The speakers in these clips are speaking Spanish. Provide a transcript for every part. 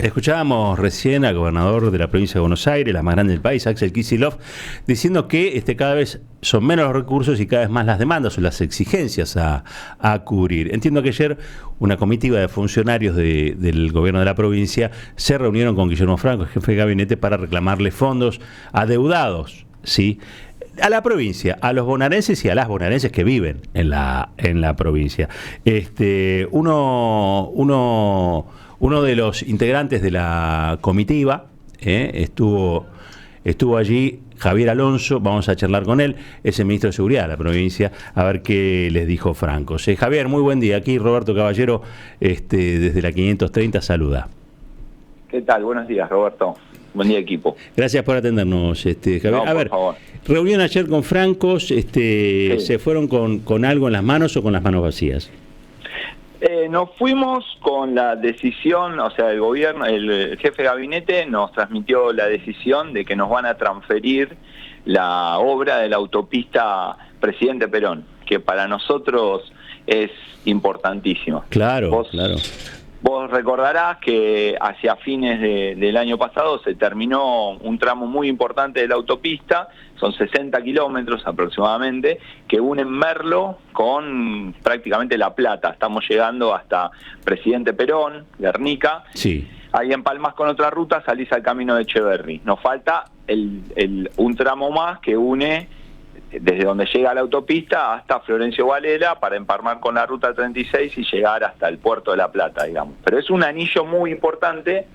Escuchábamos recién al gobernador de la provincia de Buenos Aires, la más grande del país, Axel Kicillof, diciendo que cada vez son menos los recursos y cada vez más las demandas o las exigencias a cubrir. Entiendo que ayer una comitiva de funcionarios del gobierno de la provincia se reunieron con Guillermo Franco, jefe de gabinete, para reclamarle fondos adeudados, ¿sí?, a la provincia, a los bonaerenses y a las bonaerenses que viven en la provincia. Uno de los integrantes de la comitiva estuvo allí, Javier Alonso. Vamos a charlar con él, es el ministro de Seguridad de la provincia, a ver qué les dijo Franco. Javier, muy buen día. Aquí Roberto Caballero, desde la 530, saluda. ¿Qué tal? Buenos días, Roberto. Buen día, equipo. Gracias por atendernos, Javier. No, a ver, por favor. Reunión ayer con Francos, sí. ¿Se fueron con algo en las manos o con las manos vacías? Nos fuimos con la decisión, o sea, el gobierno, el jefe de gabinete nos transmitió la decisión de que nos van a transferir la obra de la autopista Presidente Perón, que para nosotros es importantísima. Claro, Vos recordarás que hacia fines del año pasado se terminó un tramo muy importante de la autopista, son 60 kilómetros aproximadamente, que unen Merlo con prácticamente La Plata. Estamos llegando hasta Presidente Perón, Guernica. Sí. Ahí empalmás con otra ruta, salís al camino de Echeverri. Nos falta un tramo más que une desde donde llega la autopista hasta Florencio Varela para empalmar con la ruta 36 y llegar hasta el puerto de La Plata, digamos. Pero es un anillo muy importante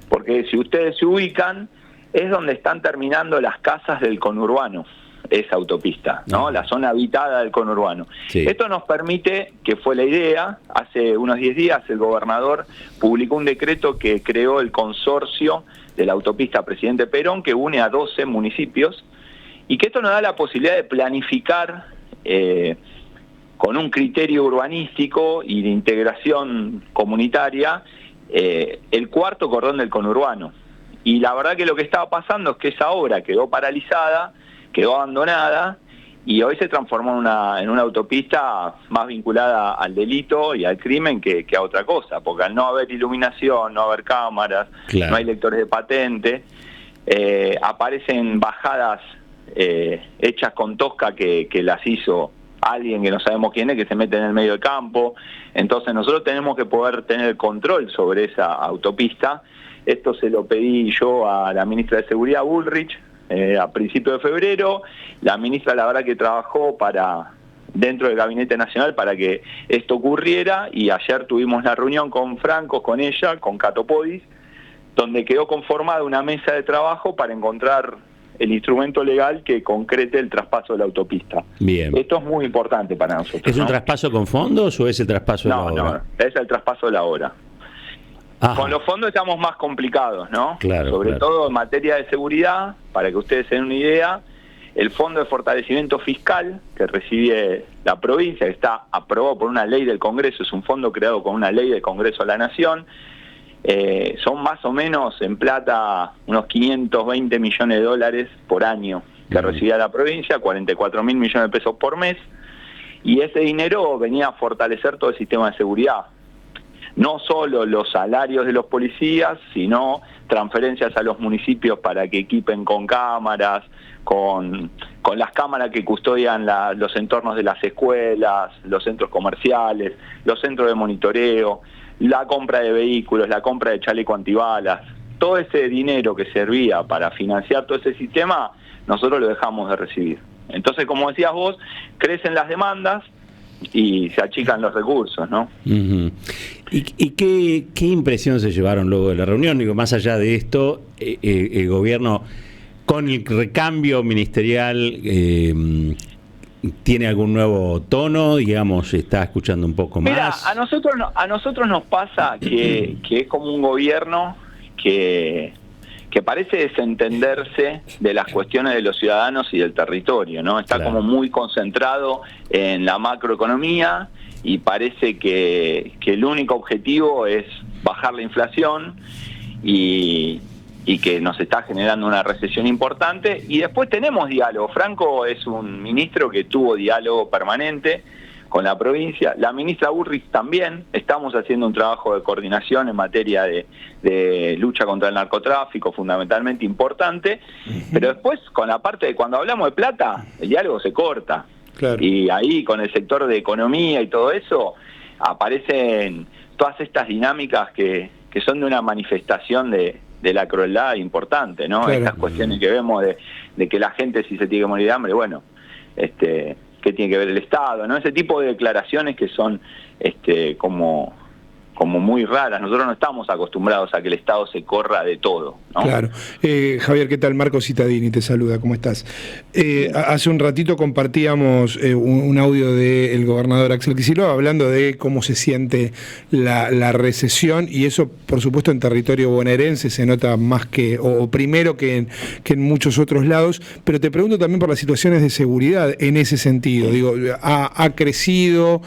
porque si ustedes se ubican, es donde están terminando las casas del conurbano, esa autopista, ¿no? La zona habitada del conurbano. Sí. Esto nos permite, que fue la idea, hace unos 10 días el gobernador publicó un decreto que creó el consorcio de la autopista Presidente Perón, que une a 12 municipios, y que esto nos da la posibilidad de planificar con un criterio urbanístico y de integración comunitaria el cuarto cordón del conurbano. Y la verdad que lo que estaba pasando es que esa obra quedó paralizada, quedó abandonada, y hoy se transformó en una autopista más vinculada al delito y al crimen que a otra cosa, porque al no haber iluminación, no haber cámaras, claro, no hay lectores de patente, aparecen bajadas hechas con tosca que las hizo alguien que no sabemos quién es, que se mete en el medio del campo. Entonces nosotros tenemos que poder tener control sobre esa autopista. Esto se lo pedí yo a la ministra de Seguridad, Bullrich, a principios de febrero. La ministra, la verdad, que trabajó dentro del Gabinete Nacional para que esto ocurriera, y ayer tuvimos la reunión con Franco, con ella, con Cato Podis, donde quedó conformada una mesa de trabajo para encontrar el instrumento legal que concrete el traspaso de la autopista. Bien. Esto es muy importante para nosotros. ¿Es un traspaso con fondos o es el traspaso de la obra? No, es el traspaso de la obra. Ajá. Con los fondos estamos más complicados, ¿no? Claro, sobre todo en materia de seguridad, para que ustedes se den una idea, el Fondo de Fortalecimiento Fiscal que recibe la provincia, que está aprobado por una ley del Congreso, es un fondo creado con una ley del Congreso de la Nación, son más o menos en plata unos 520 millones de dólares por año que recibía la provincia, 44.000 millones de pesos por mes, y ese dinero venía a fortalecer todo el sistema de seguridad. No solo los salarios de los policías, sino transferencias a los municipios para que equipen con cámaras, con las cámaras que custodian los entornos de las escuelas, los centros comerciales, los centros de monitoreo, la compra de vehículos, la compra de chaleco antibalas. Todo ese dinero que servía para financiar todo ese sistema, nosotros lo dejamos de recibir. Entonces, como decías vos, crecen las demandas y se achican los recursos, ¿no? Uh-huh. ¿Y qué impresión se llevaron luego de la reunión? Digo, más allá de esto, el gobierno, con el recambio ministerial, ¿tiene algún nuevo tono? Digamos, ¿está escuchando un poco más? Mira, a nosotros nos pasa que es como un gobierno que parece desentenderse de las cuestiones de los ciudadanos y del territorio, ¿no? Está como muy concentrado en la macroeconomía y parece que el único objetivo es bajar la inflación y que nos está generando una recesión importante. Y después tenemos diálogo. Franco es un ministro que tuvo diálogo permanente con la provincia. La ministra Burrich también. Estamos haciendo un trabajo de coordinación en materia de lucha contra el narcotráfico, fundamentalmente importante, pero después con la parte de cuando hablamos de plata, el diálogo se corta. Claro. Y ahí con el sector de economía y todo eso aparecen todas estas dinámicas que son de una manifestación de la crueldad importante, ¿no? Claro. Estas cuestiones que vemos de que la gente si se tiene que morir de hambre, bueno, ¿qué tiene que ver el Estado? ¿No? Ese tipo de declaraciones que son como muy raras. Nosotros no estamos acostumbrados a que el Estado se corra de todo, ¿no? Claro. Javier, ¿qué tal? Marco Cittadini te saluda, ¿cómo estás? Hace un ratito compartíamos un audio del gobernador Axel Kicillof hablando de cómo se siente la recesión, y eso, por supuesto, en territorio bonaerense se nota más o primero que en muchos otros lados, pero te pregunto también por las situaciones de seguridad en ese sentido. Digo, ha crecido,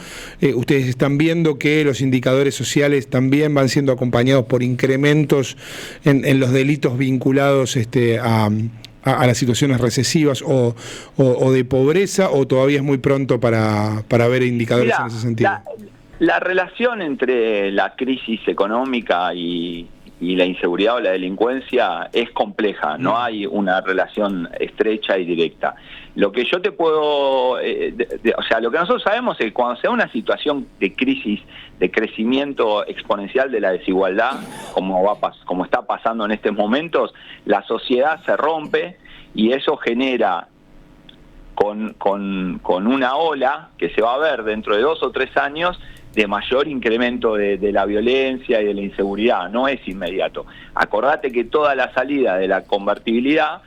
ustedes están viendo que los indicadores sociales también van siendo acompañados por incrementos en los delitos vinculados a las situaciones recesivas o de pobreza, o todavía es muy pronto para ver indicadores en ese sentido. La relación entre la crisis económica y la inseguridad o la delincuencia es compleja, no hay una relación estrecha y directa. Lo que yo te puedo, o sea, lo que nosotros sabemos es que cuando se da una situación de crisis, de crecimiento exponencial de la desigualdad, como está pasando en estos momentos, la sociedad se rompe y eso genera con una ola que se va a ver dentro de 2 o 3 años de mayor incremento de la violencia y de la inseguridad. No es inmediato. Acordate que toda la salida de la convertibilidad,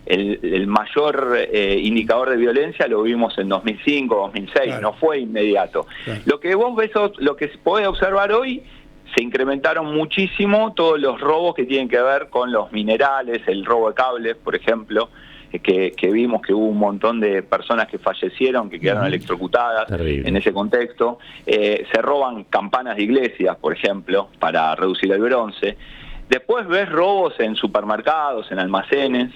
el mayor indicador de violencia lo vimos en 2005, 2006, claro. No fue inmediato. Claro. Lo que vos ves, lo que se puede observar hoy, se incrementaron muchísimo todos los robos que tienen que ver con los minerales, el robo de cables, por ejemplo, que vimos que hubo un montón de personas que fallecieron, que quedaron electrocutadas. Terrible. En ese contexto. Se roban campanas de iglesias, por ejemplo, para reducir el bronce. Después ves robos en supermercados, en almacenes,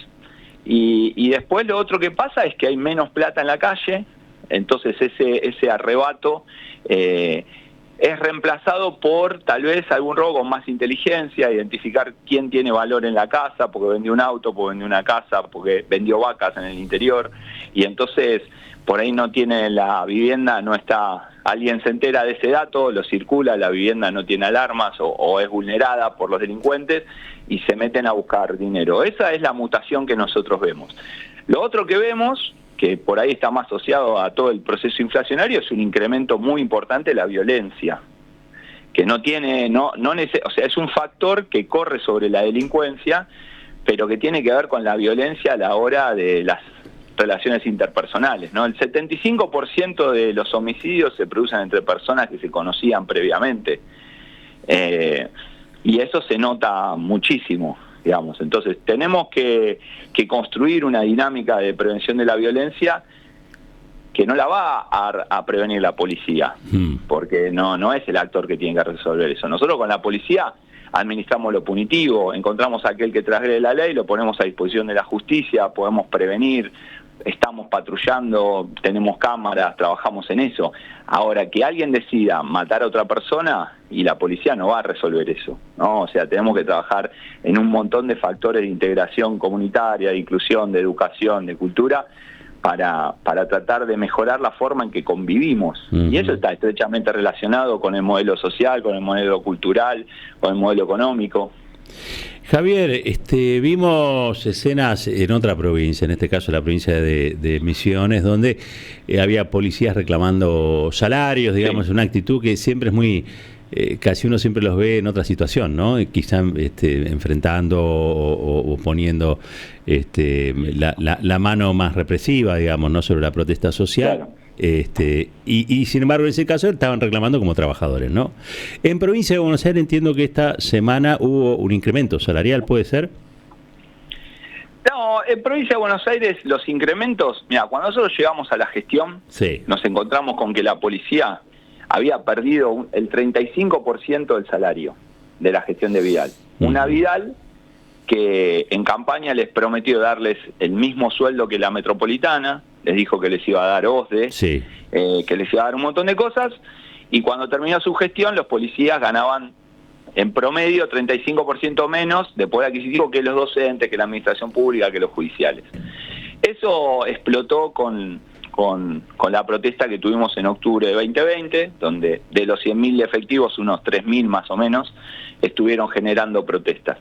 y después lo otro que pasa es que hay menos plata en la calle, entonces ese arrebato es reemplazado por tal vez algún robo con más inteligencia, identificar quién tiene valor en la casa, porque vendió un auto, porque vendió una casa, porque vendió vacas en el interior, y entonces por ahí no tiene la vivienda, no está, alguien se entera de ese dato, lo circula, la vivienda no tiene alarmas o es vulnerada por los delincuentes y se meten a buscar dinero. Esa es la mutación que nosotros vemos. Lo otro que vemos, que por ahí está más asociado a todo el proceso inflacionario, es un incremento muy importante de la violencia, que no tiene, o sea, es un factor que corre sobre la delincuencia, pero que tiene que ver con la violencia a la hora de las relaciones interpersonales, ¿no? El 75% de los homicidios se producen entre personas que se conocían previamente, y eso se nota muchísimo, digamos. Entonces tenemos que construir una dinámica de prevención de la violencia que no la va a prevenir la policía, porque no es el actor que tiene que resolver eso. Nosotros con la policía administramos lo punitivo, encontramos a aquel que transgrede la ley, lo ponemos a disposición de la justicia, podemos prevenir, estamos patrullando, tenemos cámaras, trabajamos en eso. Ahora, que alguien decida matar a otra persona, y la policía no va a resolver eso, ¿no? O sea, tenemos que trabajar en un montón de factores de integración comunitaria, de inclusión, de educación, de cultura, para tratar de mejorar la forma en que convivimos. Y eso está estrechamente relacionado con el modelo social, con el modelo cultural, con el modelo económico. Javier, vimos escenas en otra provincia, en este caso la provincia de Misiones, donde había policías reclamando salarios, digamos, una actitud que siempre es muy... casi uno siempre los ve en otra situación, ¿no? Quizá enfrentando o poniendo la mano más represiva, digamos, ¿no? Sobre la protesta social. Claro. Y sin embargo en ese caso estaban reclamando como trabajadores, ¿no? En provincia de Buenos Aires entiendo que esta semana hubo un incremento salarial, ¿puede ser? No, en provincia de Buenos Aires los incrementos, mira, cuando nosotros llegamos a la gestión, sí, nos encontramos con que la policía había perdido el 35% del salario de la gestión de Vidal. Una Vidal que en campaña les prometió darles el mismo sueldo que la metropolitana, les dijo que les iba a dar OSDE, Sí. que les iba a dar un montón de cosas, y cuando terminó su gestión los policías ganaban en promedio 35% menos de poder adquisitivo que los docentes, que la administración pública, que los judiciales. Eso explotó con la protesta que tuvimos en octubre de 2020, donde de los 100.000 efectivos, unos 3.000 más o menos, estuvieron generando protestas.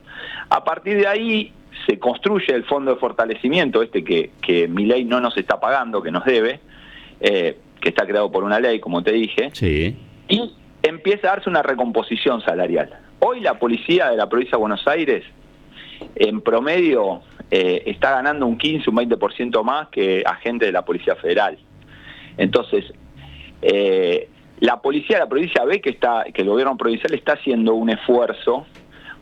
A partir de ahí se construye el fondo de fortalecimiento, que Milei no nos está pagando, que nos debe, que está creado por una ley, como te dije, Sí. y empieza a darse una recomposición salarial. Hoy la policía de la provincia de Buenos Aires, en promedio, está ganando un 15, un 20% más que agentes de la Policía Federal. Entonces, la policía de la provincia ve que el gobierno provincial está haciendo un esfuerzo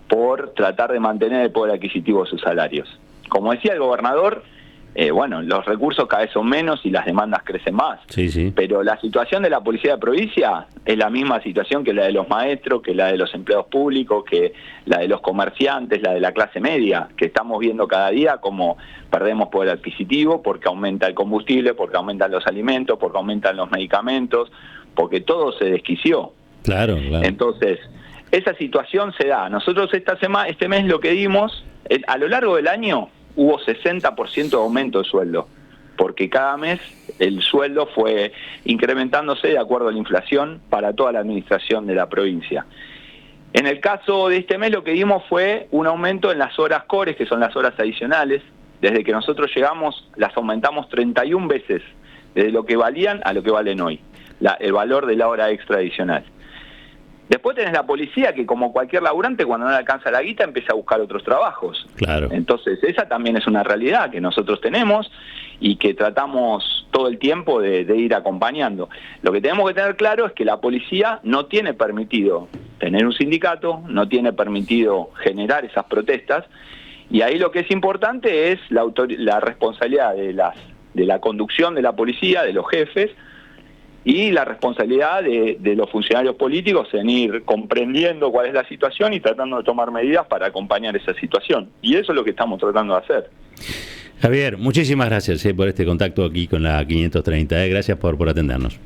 por tratar de mantener el poder adquisitivo de sus salarios. Como decía el gobernador, los recursos cada vez son menos y las demandas crecen más. Sí, sí. Pero la situación de la policía de provincia es la misma situación que la de los maestros, que la de los empleados públicos, que la de los comerciantes, la de la clase media, que estamos viendo cada día como perdemos poder adquisitivo porque aumenta el combustible, porque aumentan los alimentos, porque aumentan los medicamentos, porque todo se desquició. Claro. Entonces, esa situación se da. Nosotros este mes lo que dimos, a lo largo del año, hubo 60% de aumento de sueldo, porque cada mes el sueldo fue incrementándose de acuerdo a la inflación para toda la administración de la provincia. En el caso de este mes lo que dimos fue un aumento en las horas cores, que son las horas adicionales. Desde que nosotros llegamos las aumentamos 31 veces, desde lo que valían a lo que valen hoy, el valor de la hora extra adicional. Después tenés la policía que, como cualquier laburante, cuando no le alcanza la guita empieza a buscar otros trabajos. Claro. Entonces esa también es una realidad que nosotros tenemos y que tratamos todo el tiempo de ir acompañando. Lo que tenemos que tener claro es que la policía no tiene permitido tener un sindicato, no tiene permitido generar esas protestas, y ahí lo que es importante es la responsabilidad de la conducción de la policía, de los jefes, y la responsabilidad de los funcionarios políticos en ir comprendiendo cuál es la situación y tratando de tomar medidas para acompañar esa situación. Y eso es lo que estamos tratando de hacer. Javier, muchísimas gracias por este contacto aquí con la 530. Gracias por atendernos.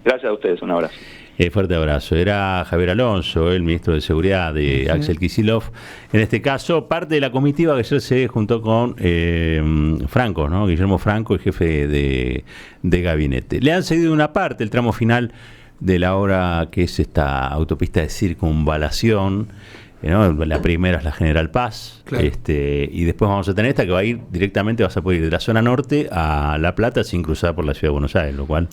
Gracias a ustedes, un abrazo. Fuerte abrazo. Era Javier Alonso, el ministro de Seguridad de Axel Kicillof. En este caso, parte de la comitiva que ayer se juntó con Franco, ¿no? Guillermo Franco, el jefe de gabinete. Le han cedido una parte, el tramo final de la obra que es esta autopista de circunvalación, ¿no? La primera es la General Paz, claro. Y después vamos a tener esta que va a ir directamente, vas a poder ir de la zona norte a La Plata sin cruzar por la ciudad de Buenos Aires, lo cual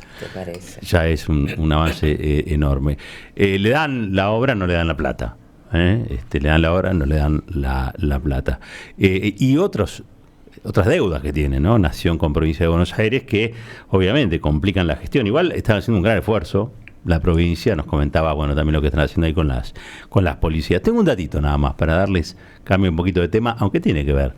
ya es un avance enorme. Le dan la obra, no le dan la plata. Le dan la obra, no le dan la plata. Y otras deudas que tiene, ¿no? Nación con Provincia de Buenos Aires, que obviamente complican la gestión. Igual están haciendo un gran esfuerzo. La provincia nos comentaba, también lo que están haciendo ahí con las policías. Tengo un datito nada más para darles, cambio un poquito de tema, aunque tiene que ver.